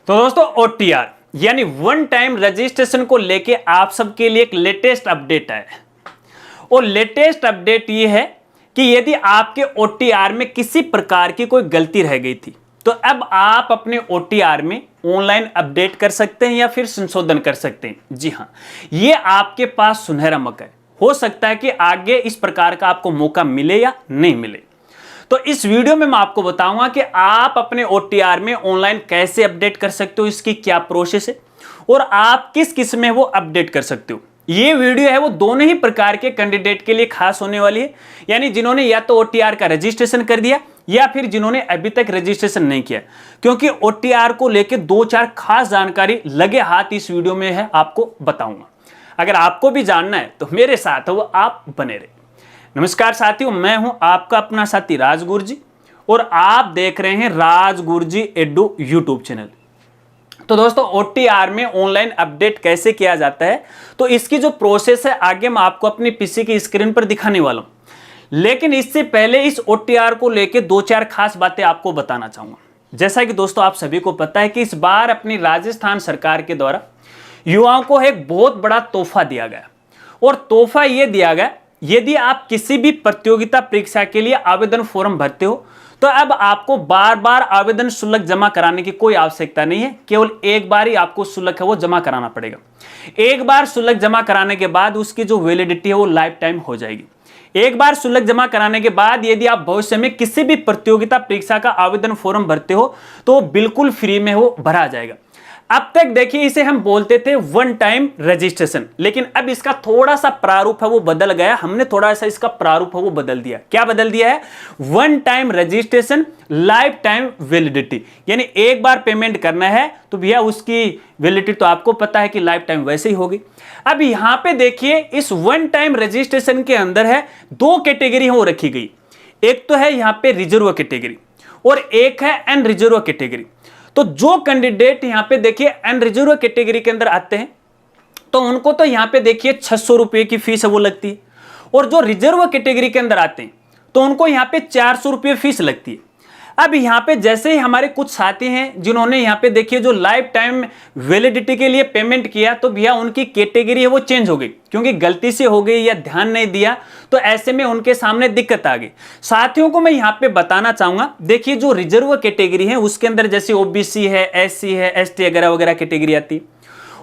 तो दोस्तों OTR यानी वन टाइम रजिस्ट्रेशन को लेके आप सबके लिए एक लेटेस्ट अपडेट है। और लेटेस्ट अपडेट ये है कि यदि आपके OTR में किसी प्रकार की कोई गलती रह गई थी तो अब आप अपने OTR में ऑनलाइन अपडेट कर सकते हैं या फिर संशोधन कर सकते हैं। जी हाँ, ये आपके पास सुनहरा मौका है। हो सकता है कि आगे इस प्रकार का आपको मौका मिले या नहीं मिले। तो इस वीडियो में मैं आपको बताऊंगा कि आप अपने OTR में ऑनलाइन कैसे अपडेट कर सकते हो, इसकी क्या प्रोसेस है और आप किस किस में वो अपडेट कर सकते हो। ये वीडियो है वो दोनों ही प्रकार के कैंडिडेट के लिए खास होने वाली है, यानी जिन्होंने या तो OTR का रजिस्ट्रेशन कर दिया या फिर जिन्होंने अभी तक रजिस्ट्रेशन नहीं किया, क्योंकि OTR को लेकर 2-4 खास जानकारी लगे हाथ इस वीडियो में है आपको बताऊंगा। अगर आपको भी जानना है तो मेरे साथ वो आप बने रहे। नमस्कार साथियों, मैं हूं आपका अपना साथी राज गुरुजी और आप देख रहे हैं राज गुरुजी एडू यूट्यूब चैनल। तो दोस्तों OTR में ऑनलाइन अपडेट कैसे किया जाता है, तो इसकी जो प्रोसेस है आगे मैं आपको अपनी पीसी की स्क्रीन पर दिखाने वाला हूं। लेकिन इससे पहले इस OTR को लेके 2-4 खास बातें आपको बताना चाहूंगा। जैसा कि दोस्तों आप सभी को पता है कि इस बार अपनी राजस्थान सरकार के द्वारा युवाओं को एक बहुत बड़ा तोहफा दिया गया और तोहफा यह दिया गया, यदि आप किसी भी प्रतियोगिता परीक्षा के लिए आवेदन फॉर्म भरते हो तो अब आपको बार बार आवेदन शुल्क जमा कराने की कोई आवश्यकता नहीं है। केवल एक बार ही आपको शुल्क है वो जमा कराना पड़ेगा। एक बार शुल्क जमा कराने के बाद उसकी जो वैलिडिटी है वो लाइफ टाइम हो जाएगी। एक बार शुल्क जमा कराने के बाद यदि आप भविष्य में किसी भी प्रतियोगिता परीक्षा का आवेदन फॉर्म भरते हो तो बिल्कुल फ्री में वो भरा जाएगा। अब तक देखिए इसे हम बोलते थे वन टाइम रजिस्ट्रेशन, लेकिन अब इसका थोड़ा सा प्रारूप है वो बदल गया। हमने थोड़ा सा इसका प्रारूप है वो बदल दिया। क्या बदल दिया है? One time registration life time validity, यानी एक बार पेमेंट करना है तो भैया उसकी वैलिडिटी तो आपको पता है कि लाइफ टाइम वैसे ही होगी। अब यहां पे देखिए इस वन टाइम रजिस्ट्रेशन के अंदर है 2 कैटेगरी हो रखी गई। एक तो है यहां पे रिजर्व कैटेगरी और एक है अनरिजर्व कैटेगरी। तो जो कैंडिडेट यहां पे देखिए अनरिजर्व कैटेगरी के अंदर आते हैं तो उनको तो यहां पे देखिए 600 रुपए की फीस है वो लगती है, और जो रिजर्व कैटेगरी के अंदर आते हैं तो उनको यहां पे 400 रुपए फीस लगती है। अब यहां पे जैसे ही हमारे कुछ साथी हैं जिन्होंने यहां पे देखिए जो लाइफ टाइम वैलिडिटी के लिए पेमेंट किया तो भैया उनकी कैटेगरी है वो चेंज हो गई, क्योंकि गलती से हो गई या ध्यान नहीं दिया तो ऐसे में उनके सामने दिक्कत आ गई। साथियों को मैं यहां पे बताना चाहूंगा, देखिए जो रिजर्व कैटेगरी है उसके अंदर जैसे OBC है, SC है, ST वगैरह वगैरह कैटेगरी आती है,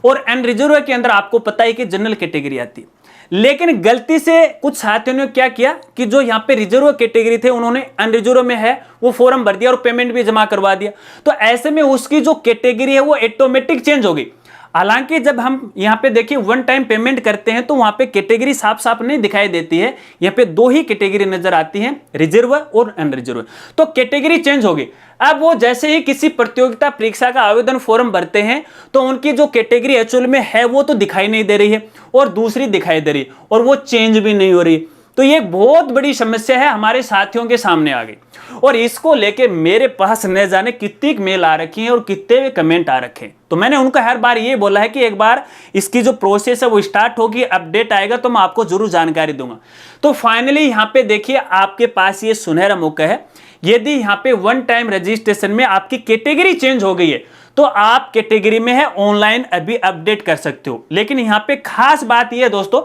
और अनरिजर्व के अंदर आपको पता है कि जनरल कैटेगरी आती है। लेकिन गलती से कुछ साथियों ने क्या किया कि जो यहां पे रिजर्व कैटेगरी थे उन्होंने अनरिजर्व में है वो फॉर्म भर दिया और पेमेंट भी जमा करवा दिया। तो ऐसे में उसकी जो कैटेगरी है वो ऑटोमेटिक चेंज हो गई। हालांकि जब हम यहां पे देखिए वन टाइम पेमेंट करते हैं तो वहां पे कैटेगरी साफ साफ नहीं दिखाई देती है। यहां पे 2 ही कैटेगरी नजर आती हैं, रिजर्व और अनरिजर्व। तो कैटेगरी चेंज हो गई। अब वो जैसे ही किसी प्रतियोगिता परीक्षा का आवेदन फॉर्म भरते हैं तो उनकी जो कैटेगरी एक्चुअल में है वो तो दिखाई नहीं दे रही है और दूसरी दिखाई दे रही है और वो चेंज भी नहीं हो रही। तो ये बहुत बड़ी समस्या है हमारे साथियों के सामने आ गई, और इसको लेके मेरे पास न जाने कितनी मेल आ रखी हैं और कितने कमेंट आ रखे हैं। तो मैंने उनको हर बार ये बोला है कि एक बार इसकी जो प्रोसेस है वो स्टार्ट होगी, अपडेट आएगा तो मैं आपको जरूर जानकारी दूंगा। तो फाइनली यहाँ पे देखिए आपके पास ये सुनहरा मौका है। यदि यहाँ पे वन टाइम रजिस्ट्रेशन में आपकी कैटेगरी चेंज हो गई है तो आप कैटेगरी में है ऑनलाइन अभी अपडेट कर सकते हो। लेकिन यहाँ पे खास बात यह है दोस्तों,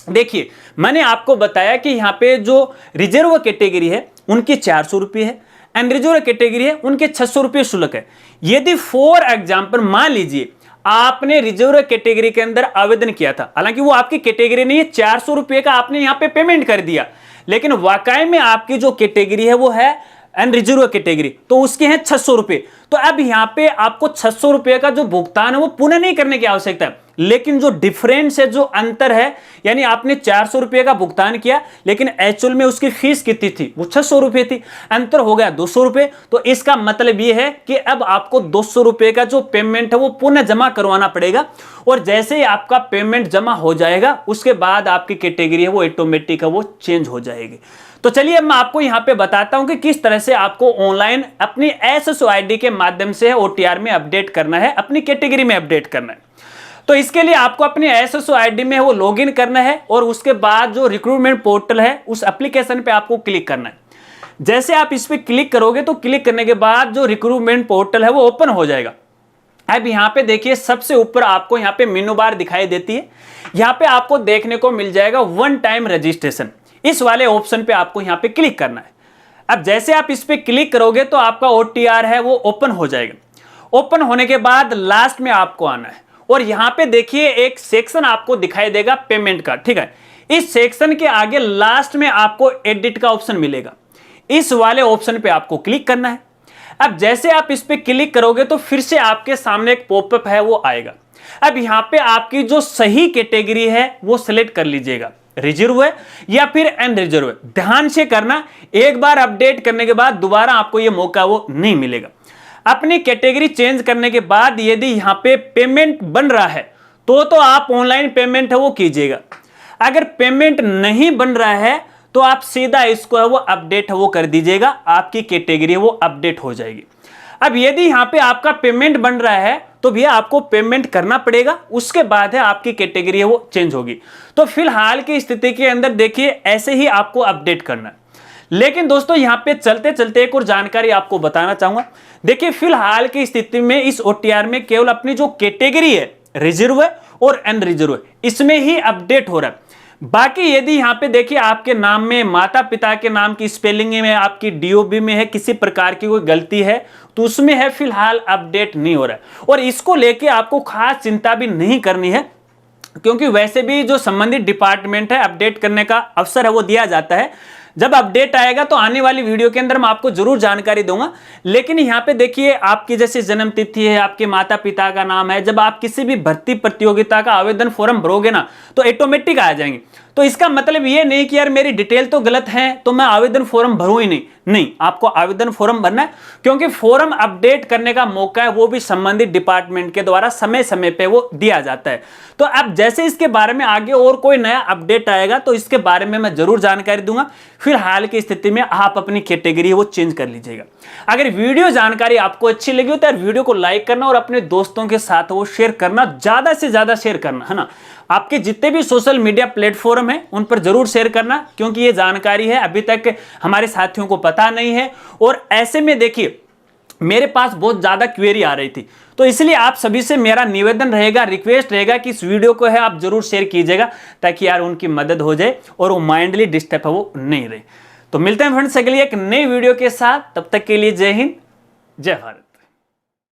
देखिए मैंने आपको बताया कि यहाँ पे जो रिजर्व कैटेगरी है उनकी 400 रुपये है, अनरिजर्व कैटेगरी है उनके 600 रुपये शुल्क है। यदि फॉर एग्जाम्पल मान लीजिए आपने रिजर्व कैटेगरी के अंदर आवेदन किया था, हालांकि वो आपकी कैटेगरी नहीं है, 400 रुपये का आपने यहाँ पे पेमेंट कर दिया, लेकिन वाकई में आपकी जो कैटेगरी है वो है अनरिजर्व कैटेगरी, तो उसके हैं 600 रुपये। तो अब यहाँ पे आपको 600 रुपये का जो भुगतान है वो पुनः नहीं करने की आवश्यकता है। लेकिन जो डिफरेंस है, जो अंतर है, यानी आपने 400 रुपये का भुगतान किया लेकिन एक्चुअल में उसकी फीस कितनी थी, वो 600 रुपये थी, अंतर हो गया 200 रुपये। तो इसका मतलब ये है कि अब आपको 200 रुपये का जो पेमेंट है वो पुनः जमा करवाना पड़ेगा, और जैसे ही आपका पेमेंट जमा हो जाएगा उसके बाद आपकी कैटेगरी है वो ऑटोमेटिक है वो चेंज हो जाएगी। तो चलिए अब मैं आपको यहां पे बताता हूं कि किस तरह से आपको ऑनलाइन अपनी SSO ID के माध्यम से OTR में अपडेट करना है, अपनी कैटेगरी में अपडेट करना है। तो इसके लिए आपको अपनी SSO ID में वो लॉगिन करना है और उसके बाद जो रिक्रूटमेंट पोर्टल है उस एप्लीकेशन पे आपको क्लिक करना है। जैसे आप इस पे क्लिक करोगे तो क्लिक करने के बाद जो रिक्रूटमेंट पोर्टल है वो ओपन हो जाएगा। अब यहाँ पे देखिए सबसे ऊपर आपको यहाँ पे मेनू बार दिखाई देती है, यहाँ पे आपको देखने को मिल जाएगा वन टाइम रजिस्ट्रेशन। इस वाले ऑप्शन पे आपको यहाँ पे क्लिक करना है। अब जैसे आप इस पे क्लिक करोगे तो आपका OTR है वो ओपन हो जाएगा। ओपन होने के बाद लास्ट में आपको आना है और यहाँ पे देखिए एक सेक्शन आपको दिखाई देगा पेमेंट का, ठीक है। इस सेक्शन के आगे लास्ट में आपको एडिट का ऑप्शन मिलेगा, इस वाले ऑप्शन पे आपको क्लिक करना है। अब जैसे आप इस पे क्लिक करोगे तो फिर से आपके सामने एक पॉपअप है वो आएगा। अब यहाँ पे आपकी जो सही कैटेगरी है वो सिलेक्ट कर लीजिएगा, रिजर्व है या फिर अनरिजर्व है। ध्यान से करना, एक बार अपडेट करने के बाद दोबारा आपको ये मौका वो नहीं मिलेगा। अपनी कैटेगरी चेंज करने के बाद यदि यहाँ पे पेमेंट बन रहा है तो आप ऑनलाइन पेमेंट है वो कीजिएगा। अगर पेमेंट नहीं बन रहा है तो आप सीधा इसको है वो अपडेट है वो कर दीजिएगा, आपकी कैटेगरी है वो अपडेट हो जाएगी। अब यदि यहाँ पे आपका पेमेंट बन रहा है तो भैया आपको पेमेंट करना पड़ेगा, उसके बाद है आपकी कैटेगरी है वो चेंज होगी। तो फिलहाल की स्थिति के अंदर देखिए ऐसे ही आपको अपडेट करना है। लेकिन दोस्तों यहाँ पे चलते चलते एक और जानकारी आपको बताना चाहूंगा। देखिए फिलहाल की स्थिति में इस OTR में केवल अपनी जो कैटेगरी है रिजर्व है और अनरिजर्व है इसमें ही अपडेट हो रहा है। बाकी यदि यहाँ पे देखिए आपके नाम में, माता पिता के नाम की स्पेलिंग में, आपकी DOB में है किसी प्रकार की कोई गलती है तो उसमें है फिलहाल अपडेट नहीं हो रहा है। और इसको लेके आपको खास चिंता भी नहीं करनी है, क्योंकि वैसे भी जो संबंधित डिपार्टमेंट है अपडेट करने का अवसर है वो दिया जाता है। जब अपडेट आएगा तो आने वाली वीडियो के अंदर मैं आपको जरूर जानकारी दूंगा। लेकिन यहाँ पे देखिए आपकी जैसे जन्म तिथि है, आपके माता पिता का नाम है, जब आप किसी भी भर्ती प्रतियोगिता का आवेदन फॉर्म भरोगे ना तो ऑटोमेटिक आ जाएंगे। तो इसका मतलब ये नहीं कि यार मेरी डिटेल तो गलत है तो मैं आवेदन फॉर्म भरूं ही नहीं, आपको आवेदन फॉर्म भरना है, क्योंकि फॉर्म अपडेट करने का मौका है वो भी संबंधित डिपार्टमेंट के द्वारा समय समय पे वो दिया जाता है। तो अब जैसे इसके बारे में आगे और कोई नया अपडेट आएगा तो इसके बारे में मैं जरूर जानकारी दूंगा। फिलहाल की स्थिति में आप अपनी कैटेगरी वो चेंज कर लीजिएगा। अगर वीडियो जानकारी आपको अच्छी लगी हो तो यार वीडियो को लाइक करना और अपने दोस्तों के साथ वो शेयर करना, ज्यादा से ज्यादा शेयर करना, है ना। आपके जितने भी सोशल मीडिया प्लेटफॉर्म है उन पर जरूर शेयर करना, क्योंकि ये जानकारी है अभी तक हमारे साथियों को पता नहीं है। और ऐसे में देखिए मेरे पास बहुत ज्यादा क्वेरी आ रही थी, तो इसलिए आप सभी से मेरा निवेदन रहेगा, रिक्वेस्ट रहेगा कि इस वीडियो को है आप जरूर शेयर कीजिएगा, ताकि यार उनकी मदद हो जाए और वो माइंडली डिस्टर्ब है वो नहीं रहे। तो मिलते हैं फ्रेंड्स अगली एक नई वीडियो के साथ, तब तक के लिए जय हिंद, जय भारत।